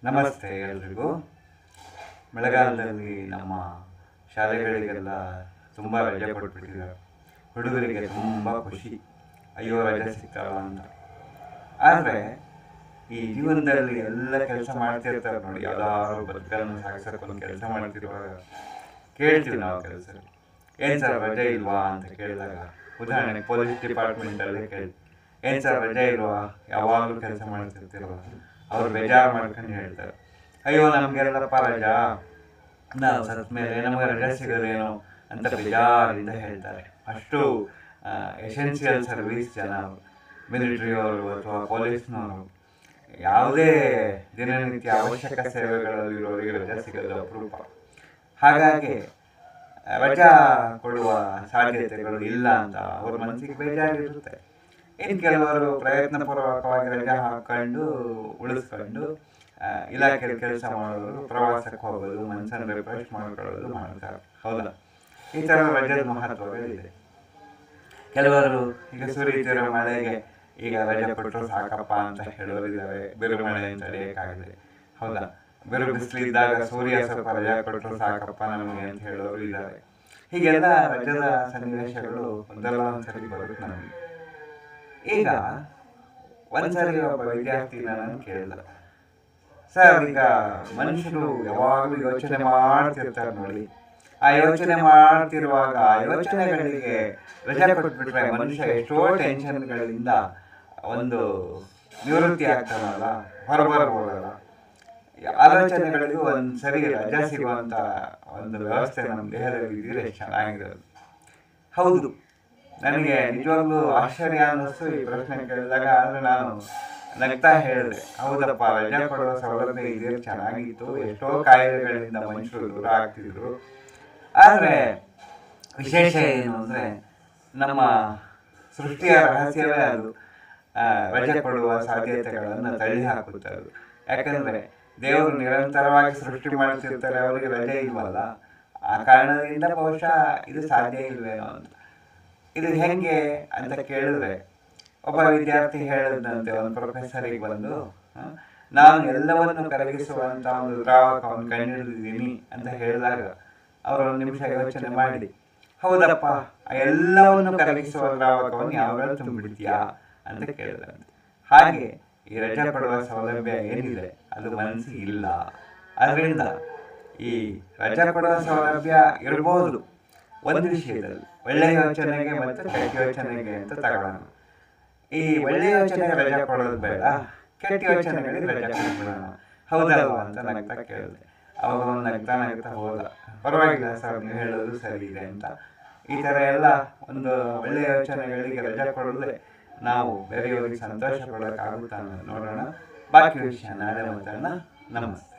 ನಮಸ್ತೆ ಎಲ್ರಿಗೂ. ಮಳೆಗಾಲದಲ್ಲಿ ನಮ್ಮ ಶಾಲೆಗಳಿಗೆಲ್ಲ ತುಂಬ ರಜೆ ಕೊಟ್ಬಿಟ್ಟಿದ್ದಾರೆ. ಹುಡುಗರಿಗೆ ತುಂಬ ಖುಷಿ, ಅಯ್ಯೋ ರಜೆ ಸಿಗ್ತಾವ ಅಂತ. ಆದರೆ ಈ ಜೀವನದಲ್ಲಿ ಎಲ್ಲ ಕೆಲಸ ಮಾಡ್ತಿರ್ತಾರೆ ನೋಡಿ, ಯಾವ್ದಾದ್ರು ಬದುಕನ್ನು ಸಾಗಿಸೋಕ್ಕೊಂದು ಕೆಲಸ ಮಾಡ್ತಿರುವಾಗ ಕೇಳ್ತೀವಿ ನಾವು ಕೆಲಸ, ಏನು ಸರ್ ರಜೆ ಇಲ್ವಾ ಅಂತ ಕೇಳಿದಾಗ, ಉದಾಹರಣೆ ಪೊಲೀಸ್ ಡಿಪಾರ್ಟ್ಮೆಂಟಲ್ಲೇ ಕೇಳಿ, ಏನು ಸರ್ ರಜೆ ಇಲ್ವಾ, ಯಾವಾಗಲೂ ಕೆಲಸ ಮಾಡ್ತಿರ್ತಿಲ್ವ? ಅವ್ರು ಬೇಜಾರು ಮಾಡ್ಕೊಂಡು ಹೇಳ್ತಾರೆ, ಅಯ್ಯೋ ನಮಗೆಲ್ಲಪ್ಪ ರಜಾ, ನಾವು ಸತ್ತ ಮೇಲೆ ನಮಗೆ ರಜೆ ಸಿಗೋದೇನೋ ಅಂತ ಬೇಜಾರಿಂದ ಹೇಳ್ತಾರೆ. ಅಷ್ಟು ಎಸೆನ್ಷಿಯಲ್ ಸರ್ವಿಸ್ ಜನ, ಮಿಲಿಟ್ರಿಯವರು ಅಥವಾ ಪೊಲೀಸ್ನವರು, ಯಾವುದೇ ದಿನನಿತ್ಯ ಅವಶ್ಯಕ ಸೇವೆಗಳಲ್ಲಿರೋರಿಗೆ ರಜೆ ಸಿಗೋದು ಅಪರೂಪ. ಹಾಗಾಗಿ ರಜಾ ಕೊಡುವ ಸಾಧ್ಯತೆಗಳು ಇಲ್ಲ ಅಂತ ಅವ್ರ ಮನಸ್ಸಿಗೆ ಬೇಜಾರಿರುತ್ತೆ. ಇನ್ನು ಕೆಲವರು ಪ್ರಯತ್ನಪೂರ್ವಕವಾಗಿ ರಜೆ ಹಾಕೊಂಡು ಉಳಿಸ್ಕೊಂಡು ಇಲಾಖೆಯಲ್ಲಿ ಕೆಲಸ ಮಾಡೋರು, ಪ್ರವಾಸಕ್ಕೆ ಹೋಗೋದು, ಮನಸ್ಸನ್ನು ರಿಫ್ರೆಶ್ ಮಾಡ್ಕೊಳ್ಳೋದು ಮಾಡ್ತಾರೆ. ಹೌದಾ? ಈ ಥರ ರಜದ ಮಹತ್ವಗಳಿದೆ. ಕೆಲವರು ಈಗ ಸುರಿತಿರೋ ಮಳೆಗೆ ಈಗ ರಜೆ ಕೊಟ್ಟರು ಸಾಕಪ್ಪ ಅಂತ ಹೇಳೋರಿದ್ದಾರೆ, ಬಿರು ಮಳೆಯನ್ನು ತಡೆಯೋಕ್ಕಾಗದೆ. ಹೌದಾ? ಬಿರು ಬಿಸಿಲಿದ್ದಾಗ ಸೂರ್ಯ ಸ್ವಲ್ಪ ರಜೆ ಕೊಟ್ಟರು ಸಾಕಪ್ಪ ನಮಗೆ ಅಂತ ಹೇಳೋರು ಇದ್ದಾರೆ. ಹೀಗೆಲ್ಲ ರಜದ ಸನ್ನಿವೇಶಗಳು ಒಂದಲ್ಲ ಒಂದ್ಸರಿ ಬರುತ್ತೆ ನಮಗೆ. ಈಗ ಒಂದ್ಸರಿ ಒಬ್ಬ ವಿದ್ಯಾರ್ಥಿ ನಾನು ಕೇಳಿದ, ಸರ್ ಈಗ ಮನುಷ್ಯರು ಯಾವಾಗಲೂ ಯೋಚನೆ ಮಾಡ್ತಿರ್ತಾರೆ ನೋಡಿ, ಆ ಯೋಚನೆ ಮಾಡ್ತಿರುವಾಗ ಆ ಯೋಚನೆಗಳಿಗೆ ರಜೆ ಕೊಟ್ಬಿಟ್ರೆ ಮನುಷ್ಯ ಎಷ್ಟೋ ಟೆನ್ಷನ್ಗಳಿಂದ ಒಂದು ನಿವೃತ್ತಿ ಆಗ್ತಾನಲ್ಲ, ಹೊರಬರ್ಬೋದಲ್ಲ. ಆಲೋಚನೆಗಳಿಗೂ ಒಂದು ಸರಿ ರಜೆ ಸಿಗುವಂಥ ಒಂದು ವ್ಯವಸ್ಥೆ ನಮ್ಮ ದೇಹದಲ್ಲಿ ಇದ್ದರೆ ಚೆನ್ನಾಗಿರೋದು. ಹೌದು, ನನಗೆ ನಿಜವಾಗ್ಲೂ ಆಶ್ಚರ್ಯ ಅನ್ನಿಸ್ತು ಈ ಪ್ರಶ್ನೆ ಕೇಳಿದಾಗ. ಆದರೆ ನಾನು ನಗ್ತಾ ಹೇಳಿದೆ, ಹೌದಪ್ಪ, ರಜೆ ಕೊಡುವ ಸೌಲಭ್ಯ ಇದೇ ಚೆನ್ನಾಗಿತ್ತು, ಎಷ್ಟೋ ಕಾಯಿಲೆಗಳಿಂದ ಮನುಷ್ಯರು ದೂರ ಆಗ್ತಿದ್ರು. ಆದರೆ ವಿಶೇಷ ಏನು ಅಂದರೆ, ನಮ್ಮ ಸೃಷ್ಟಿಯ ರಹಸ್ಯವೇ ಅದು ರಜೆ ಕೊಡುವ ಸಾಧ್ಯತೆಗಳನ್ನು ತಳ್ಳಿ ಹಾಕುತ್ತದೆ. ಯಾಕಂದರೆ ದೇವರು ನಿರಂತರವಾಗಿ ಸೃಷ್ಟಿ ಮಾಡ್ತಿರ್ತಾರೆ, ಅವರಿಗೆ ರಜೆ ಇಲ್ವಲ್ಲ. ಆ ಕಾರಣದಿಂದ ಬಹುಶಃ ಇದು ಸಾಧ್ಯ ಇಲ್ವೇನೋ ಅಂತ. ಇದು ಹೆಂಗೆ ಅಂತ ಕೇಳಿದ್ರೆ, ಒಬ್ಬ ವಿದ್ಯಾರ್ಥಿ ಹೇಳಿದಂತೆ ಒಂದು ಪ್ರೊಫೆಸರಿಗೆ ಬಂದು, ನಾನು ಎಲ್ಲವನ್ನು ಕರಗಿಸುವಂಥ ಒಂದು ದ್ರಾವಕವನ್ನು ಕಂಡುಹಿಡಿದಿದ್ದೀನಿ ಅಂತ ಹೇಳಿದಾಗ ಅವರು ಒಂದು ನಿಮಿಷ ಯೋಚನೆ ಮಾಡಿ, ಹೌದಪ್ಪ, ಎಲ್ಲವನ್ನು ಕರಗಿಸುವ ದ್ರಾವಕವನ್ನು ಯಾವಾಗ ತುಂಬಿಡ್ತೀಯಾ ಅಂತ ಕೇಳಿದಂತೆ. ಹಾಗೆ ಈ ರಜೆ ಕೊಡುವ ಸೌಲಭ್ಯ ಏನಿದೆ ಅದು ಮನಸ್ಸಿಗೆ ಇಲ್ಲ. ಅದರಿಂದ ಈ ರಜೆ ಕೊಡುವ ಸೌಲಭ್ಯ ಇರ್ಬೋದು ಒಂದು ವಿಷಯದಲ್ಲಿ, ಒಳ್ಳೆಯ ಯೋಚನೆಗೆ ಮತ್ತು ಕೆಟ್ಟ ಯೋಚನೆಗೆ ಅಂತ ತಗೊಳ್ಳೋಣ. ಈ ಒಳ್ಳೆಯ ಯೋಚನೆಗೆ ರಜೆ ಕೊಡೋದು ಬೇಡ, ಕೆಟ್ಟ ಯೋಚನೆಗಳಿಗೆ ರಜೆ ಕೊಡೋಣ, ಹೌದಲ್ವಾ ಅಂತ ನಗ್ತಾ ಕೇಳಿದೆ. ಅವಾಗ ಒಂದು ನಗ್ತಾ ಹೋದ, ಪರವಾಗಿಲ್ಲ ಸರ್, ನೀವು ಹೇಳೋದು ಸರಿ ಇದೆ ಅಂತ. ಈ ಥರ ಎಲ್ಲ ಒಂದು ಒಳ್ಳೆಯ ಯೋಚನೆಗಳಿಗೆ ರಜೆ ಕೊಡೋದೇ ನಾವು ಬೇರೆಯವರಿಗೆ ಸಂತೋಷ ಕೊಡೋಕ್ಕಾಗುತ್ತಾ ನೋಡೋಣ. ಬಾಕಿ ವಿಷಯ ನಾಳೆ ಮಾತಾಡೋಣ. ನಮಸ್ತೆ.